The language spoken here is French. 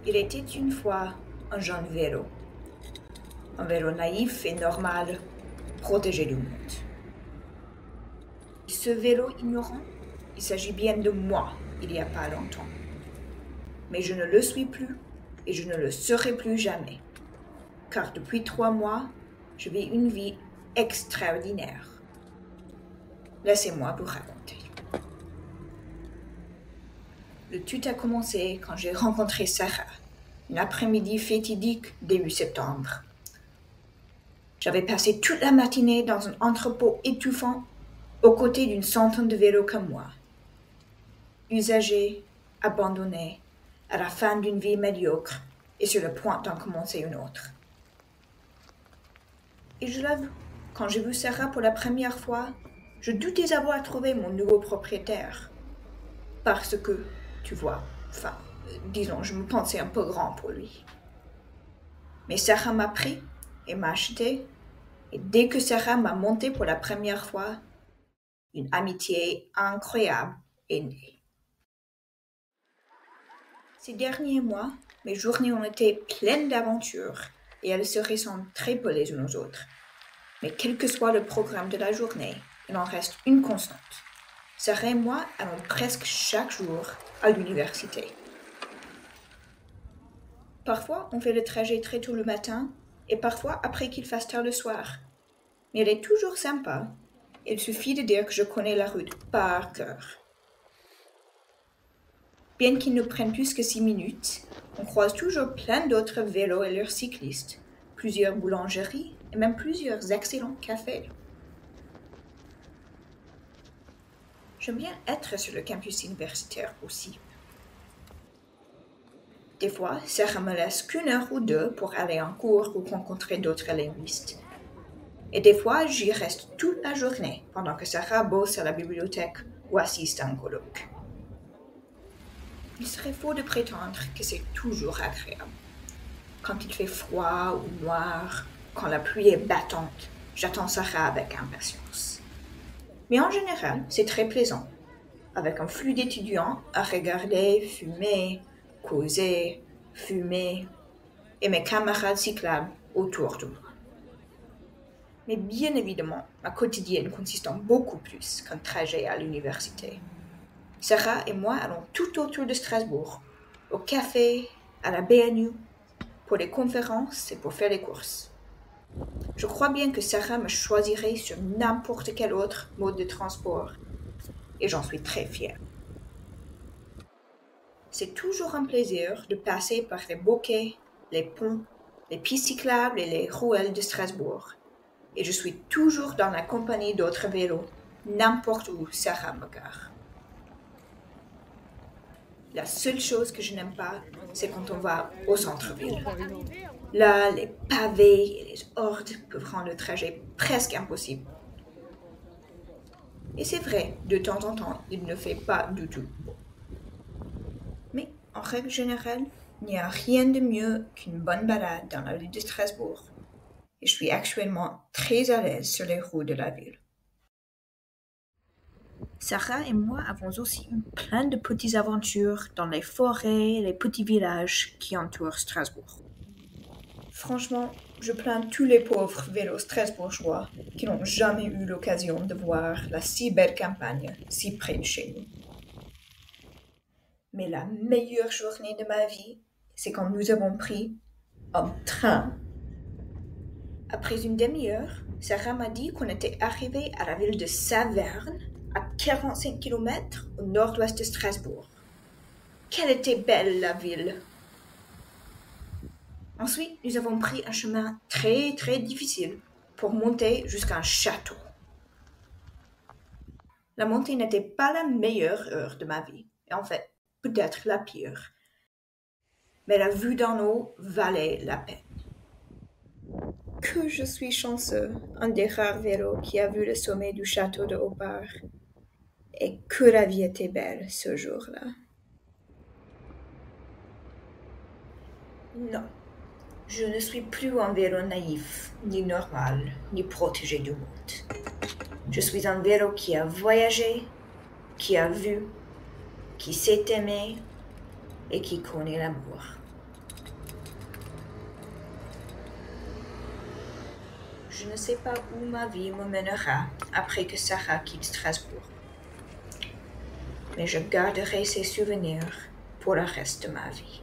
Il était une fois un jeune vélo. Un vélo naïf et normal, protégé du monde. Ce vélo ignorant, il s'agit bien de moi, il n'y a pas longtemps. Mais je ne le suis plus et je ne le serai plus jamais. Car depuis 3 mois, je vis une vie extraordinaire. Laissez-moi vous raconter. Le tout a commencé quand j'ai rencontré Sarah, un après-midi fétidique début septembre. J'avais passé toute la matinée dans un entrepôt étouffant aux côtés d'une centaine de vélos comme moi. Usagés, abandonnés, à la fin d'une vie médiocre et sur le point d'en commencer une autre. Et je l'avoue, quand j'ai vu Sarah pour la première fois, je doutais avoir trouvé mon nouveau propriétaire. Parce que, tu vois, disons, je me pensais un peu grand pour lui. Mais Sarah m'a pris et m'a acheté, et dès que Sarah m'a monté pour la première fois, une amitié incroyable est née. Ces derniers mois, mes journées ont été pleines d'aventures et elles se ressemblent très peu les unes aux autres. Mais quel que soit le programme de la journée, il en reste une constante. Sarah et moi allons presque chaque jour à l'université. Parfois, on fait le trajet très tôt le matin et parfois après qu'il fasse tard le soir. Mais elle est toujours sympa. Il suffit de dire que je connais la route par cœur. Bien qu'il ne prenne plus que 6 minutes, on croise toujours plein d'autres vélos et leurs cyclistes, plusieurs boulangeries et même plusieurs excellents cafés. J'aime bien être sur le campus universitaire aussi. Des fois, Sarah me laisse qu'une heure ou deux pour aller en cours ou rencontrer d'autres linguistes. Et des fois, j'y reste toute la journée pendant que Sarah bosse à la bibliothèque ou assiste à un colloque. Il serait faux de prétendre que c'est toujours agréable. Quand il fait froid ou noir, quand la pluie est battante, j'attends Sarah avec impatience. Mais en général, c'est très plaisant, avec un flux d'étudiants à regarder, fumer, causer, fumer, et mes camarades cyclables autour de moi. Mais bien évidemment, ma quotidienne consiste en beaucoup plus qu'un trajet à l'université. Sarah et moi allons tout autour de Strasbourg, au café, à la BNU, pour les conférences et pour faire les courses. Je crois bien que Sarah me choisirait sur n'importe quel autre mode de transport, et j'en suis très fière. C'est toujours un plaisir de passer par les bosquets, les ponts, les pistes cyclables et les ruelles de Strasbourg, et je suis toujours dans la compagnie d'autres vélos, n'importe où Sarah me gare. La seule chose que je n'aime pas, c'est quand on va au centre-ville. Là, les pavés et les hordes peuvent rendre le trajet presque impossible. Et c'est vrai, de temps en temps, il ne fait pas du tout beau. Mais en règle générale, il n'y a rien de mieux qu'une bonne balade dans la rue de Strasbourg. Et je suis actuellement très à l'aise sur les routes de la ville. Sarah et moi avons aussi eu plein de petites aventures dans les forêts et les petits villages qui entourent Strasbourg. Franchement, je plains tous les pauvres vélos strasbourgeois qui n'ont jamais eu l'occasion de voir la si belle campagne si près de chez nous. Mais la meilleure journée de ma vie, c'est quand nous avons pris un train. Après une demi-heure, Sarah m'a dit qu'on était arrivé à la ville de Saverne, à 45 km au nord-ouest de Strasbourg. Quelle était belle la ville! Ensuite, nous avons pris un chemin très très difficile pour monter jusqu'à un château. La montée n'était pas la meilleure heure de ma vie, et en fait, peut-être la pire. Mais la vue d'en haut valait la peine. Que je suis chanceux, un des rares vélos qui a vu le sommet du château de Haut-Bar. Et que la vie était belle ce jour-là. Non, je ne suis plus un vélo naïf, ni normal, ni protégé du monde. Je suis un vélo qui a voyagé, qui a vu, qui s'est aimé et qui connaît l'amour. Je ne sais pas où ma vie me mènera après que Sarah quitte Strasbourg. Mais je garderai ces souvenirs pour le reste de ma vie.